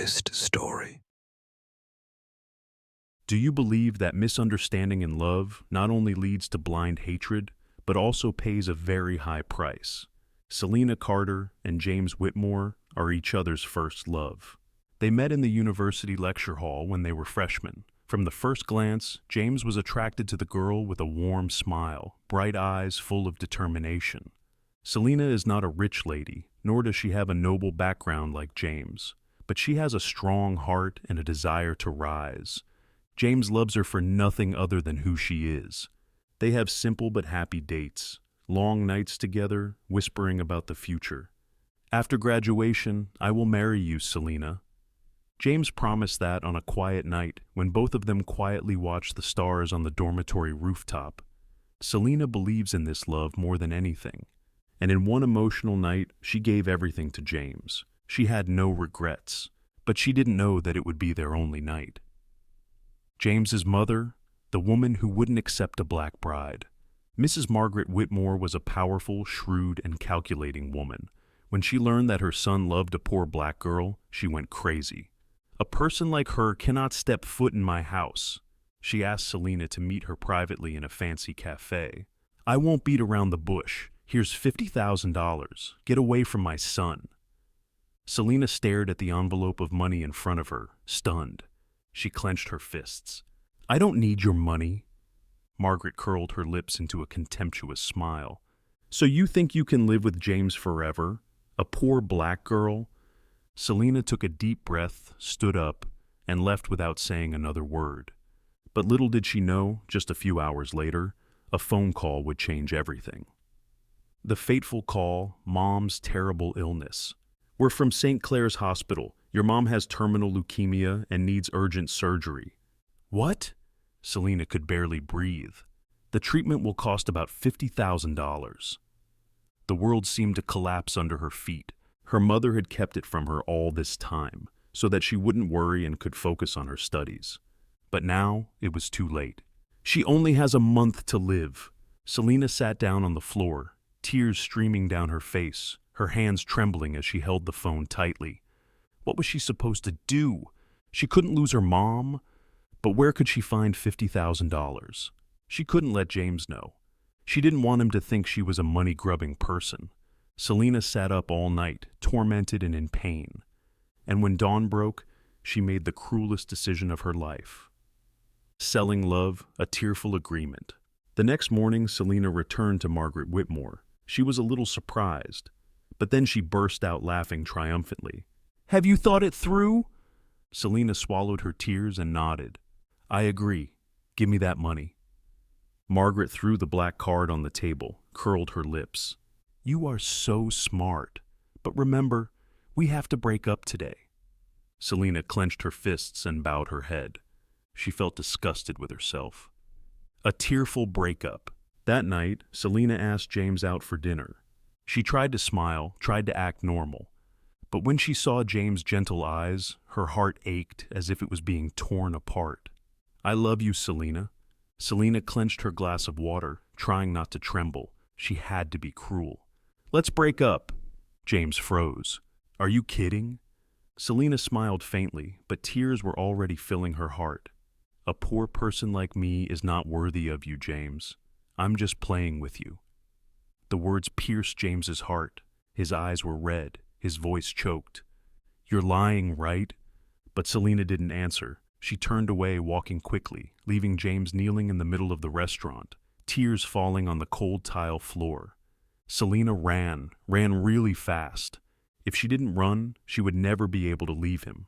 honest story. Do you believe that misunderstanding in love not only leads to blind hatred, but also pays a very high price? Selena Carter and James Whitmore are each other's first love. They met in the university lecture hall when they were freshmen. From the first glance, James was attracted to the girl with a warm smile, bright eyes full of determination. Selena is not a rich lady, nor does she have a noble background like James, but she has a strong heart and a desire to rise. James loves her for nothing other than who she is. They have simple but happy dates, long nights together, whispering about the future. After graduation, I will marry you, Selena. James promised that on a quiet night when both of them quietly watched the stars on the dormitory rooftop. Selena believes in this love more than anything, and in one emotional night, she gave everything to James. She had no regrets, but she didn't know that it would be their only night. James's mother, the woman who wouldn't accept a black bride. Mrs. Margaret Whitmore was a powerful, shrewd, and calculating woman. When she learned that her son loved a poor black girl, she went crazy. "A person like her cannot step foot in my house." She asked Selena to meet her privately in a fancy cafe. "I won't beat around the bush. Here's $50,000. Get away from my son." Selena stared at the envelope of money in front of her, stunned. She clenched her fists. "I don't need your money." Margaret curled her lips into a contemptuous smile. "So you think you can live with James forever? A poor black girl?" Selena took a deep breath, stood up, and left without saying another word. But little did she know, just a few hours later, a phone call would change everything. The fateful call, Mom's terrible illness. "We're from St. Clair's Hospital. Your mom has terminal leukemia and needs urgent surgery." "What?" Selena could barely breathe. "The treatment will cost about $50,000. The world seemed to collapse under her feet. Her mother had kept it from her all this time, so that she wouldn't worry and could focus on her studies. But now it was too late. She only has a month to live. Selena sat down on the floor, tears streaming down her face, her hands trembling as she held the phone tightly. What was she supposed to do? She couldn't lose her mom. But where could she find $50,000? She couldn't let James know. She didn't want him to think she was a money-grubbing person. Selena sat up all night, tormented and in pain. And when dawn broke, she made the cruelest decision of her life. Selling love, a tearful agreement. The next morning, Selena returned to Margaret Whitmore. She was a little surprised, but then she burst out laughing triumphantly. "Have you thought it through?" Selena swallowed her tears and nodded. "I agree. Give me that money." Margaret threw the black card on the table, curled her lips. "You are so smart. But remember, we have to break up today." Selena clenched her fists and bowed her head. She felt disgusted with herself. A tearful breakup. That night, Selena asked James out for dinner. She tried to smile, tried to act normal. But when she saw James' gentle eyes, her heart ached as if it was being torn apart. "I love you, Selena." Selena clenched her glass of water, trying not to tremble. She had to be cruel. "Let's break up." James froze. "Are you kidding?" Selena smiled faintly, but tears were already filling her heart. "A poor person like me is not worthy of you, James. I'm just playing with you." The words pierced James's heart. His eyes were red. His voice choked. "You're lying, right?" But Selena didn't answer. She turned away, walking quickly, leaving James kneeling in the middle of the restaurant, tears falling on the cold tile floor. Selena ran really fast. If she didn't run, she would never be able to leave him.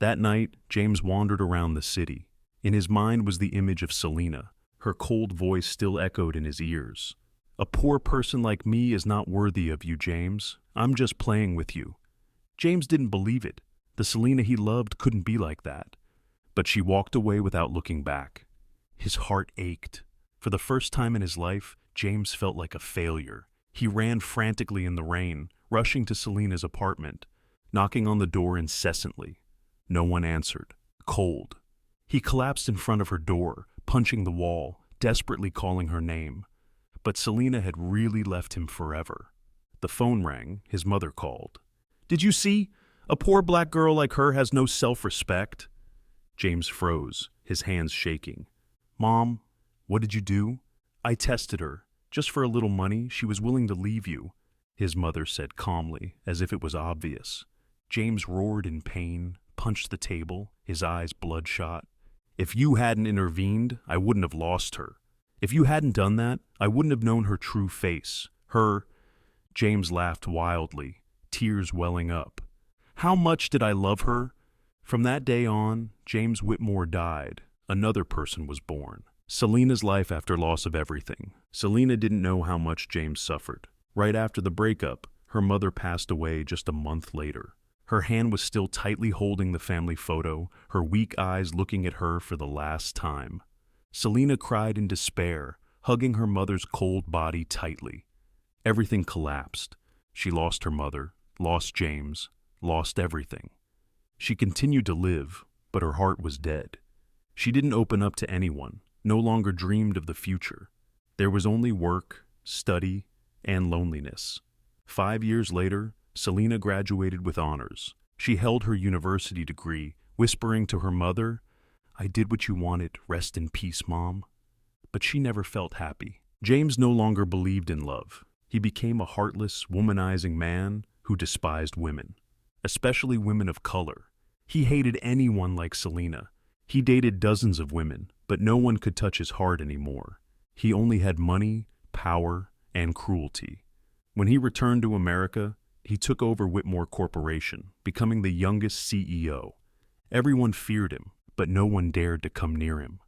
That night, James wandered around the city. In his mind was the image of Selena. Her cold voice still echoed in his ears. "A poor person like me is not worthy of you, James. I'm just playing with you." James didn't believe it. The Selena he loved couldn't be like that. But she walked away without looking back. His heart ached. For the first time in his life, James felt like a failure. He ran frantically in the rain, rushing to Selena's apartment, knocking on the door incessantly. No one answered. Cold. He collapsed in front of her door, punching the wall, desperately calling her name. But Selena had really left him forever. The phone rang. His mother called. "Did you see? A poor black girl like her has no self-respect. James froze, his hands shaking. Mom, what did you do? I tested her. Just for a little money, she was willing to leave you, his mother said calmly, as if it was obvious. James roared in pain, punched the table, his eyes bloodshot. If you hadn't intervened, I wouldn't have lost her. If you hadn't done that, I wouldn't have known her true face. James laughed wildly, tears welling up. How much did I love her? From that day on, James Whitmore died. Another person was born. Selena's life after loss of everything. Selena didn't know how much James suffered. Right after the breakup, her mother passed away just a month later. Her hand was still tightly holding the family photo, her weak eyes looking at her for the last time. Selena cried in despair, hugging her mother's cold body tightly. Everything collapsed. She lost her mother, lost James, lost everything. She continued to live, but her heart was dead. She didn't open up to anyone, no longer dreamed of the future. There was only work, study, and loneliness. 5 years later, Selena graduated with honors. She held her university degree, whispering to her mother, I did what you wanted, rest in peace, Mom. But she never felt happy. James no longer believed in love. He became a heartless, womanizing man who despised women, especially women of color. He hated anyone like Selena. He dated dozens of women, but no one could touch his heart anymore. He only had money, power, and cruelty. When he returned to America, he took over Whitmore Corporation, becoming the youngest CEO. Everyone feared him, but no one dared to come near him.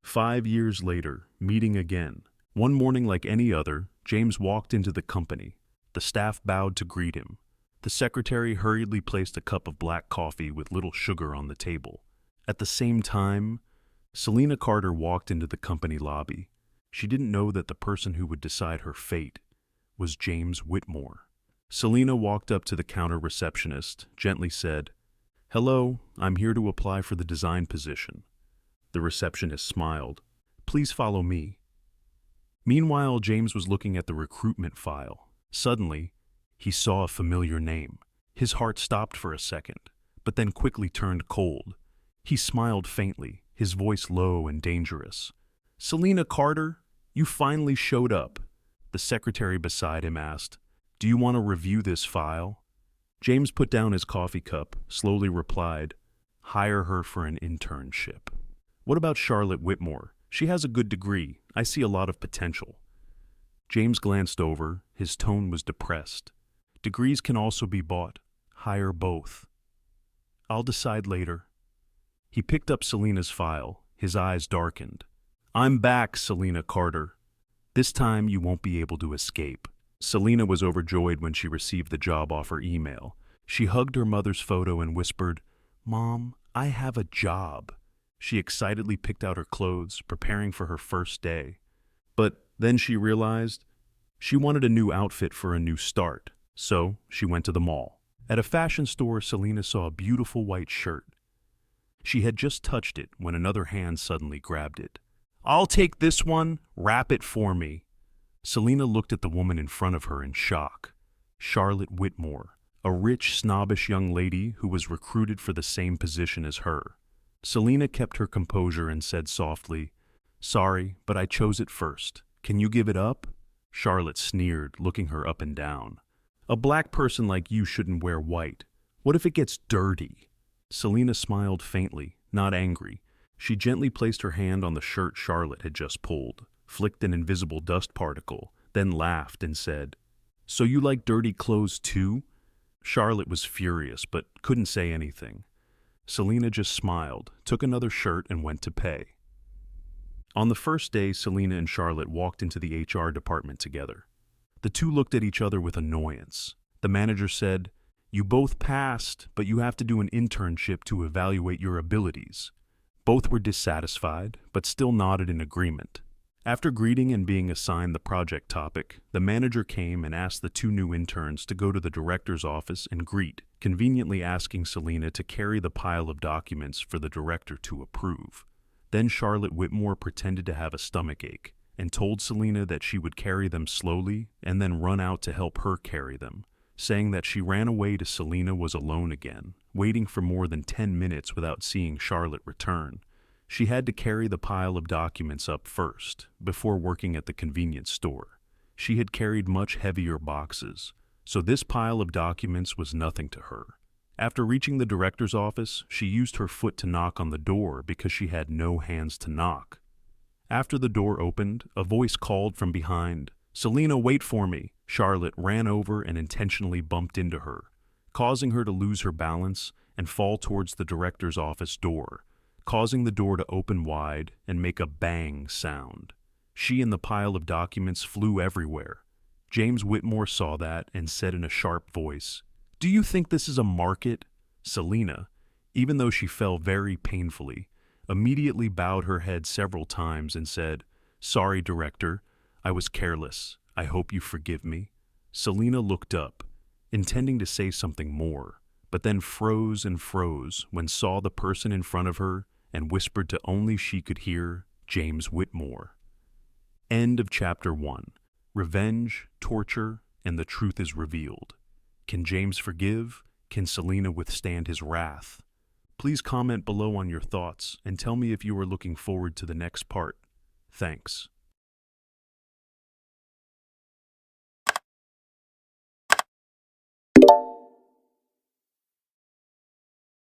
5 years later, meeting again. One morning like any other, James walked into the company. The staff bowed to greet him. The secretary hurriedly placed a cup of black coffee with little sugar on the table. At the same time, Selena Carter walked into the company lobby. She didn't know that the person who would decide her fate was James Whitmore. Selena walked up to the counter receptionist, gently said, Hello, I'm here to apply for the design position. The receptionist smiled. Please follow me. Meanwhile, James was looking at the recruitment file. Suddenly, he saw a familiar name. His heart stopped for a second, but then quickly turned cold. He smiled faintly, his voice low and dangerous. Selena Carter, you finally showed up. The secretary beside him asked, Do you want to review this file? James put down his coffee cup, slowly replied, Hire her for an internship. What about Charlotte Whitmore? She has a good degree. I see a lot of potential. James glanced over. His tone was depressed. Degrees can also be bought. Hire both. I'll decide later. He picked up Selena's file. His eyes darkened. I'm back, Selena Carter. This time you won't be able to escape. Selena was overjoyed when she received the job offer email. She hugged her mother's photo and whispered, Mom, I have a job. She excitedly picked out her clothes, preparing for her first day. But then she realized she wanted a new outfit for a new start, so she went to the mall. At a fashion store, Selena saw a beautiful white shirt. She had just touched it when another hand suddenly grabbed it. I'll take this one, wrap it for me. Selena looked at the woman in front of her in shock. Charlotte Whitmore, a rich, snobbish young lady who was recruited for the same position as her. Selena kept her composure and said softly, Sorry, but I chose it first. Can you give it up? Charlotte sneered, looking her up and down. A black person like you shouldn't wear white. What if it gets dirty? Selena smiled faintly, not angry. She gently placed her hand on the shirt Charlotte had just pulled, flicked an invisible dust particle, then laughed and said, So you like dirty clothes too? Charlotte was furious, but couldn't say anything. Selena just smiled, took another shirt, and went to pay. On the first day, Selena and Charlotte walked into the HR department together. The two looked at each other with annoyance. The manager said, You both passed, but you have to do an internship to evaluate your abilities. Both were dissatisfied, but still nodded in agreement. After greeting and being assigned the project topic, the manager came and asked the two new interns to go to the director's office and greet, conveniently asking Selena to carry the pile of documents for the director to approve. Then Charlotte Whitmore pretended to have a stomachache and told Selena that she would carry them slowly and then run out to help her carry them. saying that she ran away to Selena was alone again, waiting for more than 10 minutes without seeing Charlotte return. She had to carry the pile of documents up first, before working at the convenience store. She had carried much heavier boxes, so this pile of documents was nothing to her. After reaching the director's office, she used her foot to knock on the door because she had no hands to knock. After the door opened, a voice called from behind, "Selena, wait for me." Charlotte ran over and intentionally bumped into her, causing her to lose her balance and fall towards the director's office door, causing the door to open wide and make a bang sound. She and the pile of documents flew everywhere. James Whitmore saw that and said in a sharp voice, "Do you think this is a market?" Selena, even though she fell very painfully, immediately bowed her head several times and said, "Sorry, director, I was careless. I hope you forgive me." Selena looked up, intending to say something more, but then froze and froze when saw the person in front of her and whispered to only she could hear, James Whitmore. End of Chapter 1. Revenge, torture, and the truth is revealed. Can James forgive? Can Selena withstand his wrath? Please comment below on your thoughts and tell me if you are looking forward to the next part. Thanks.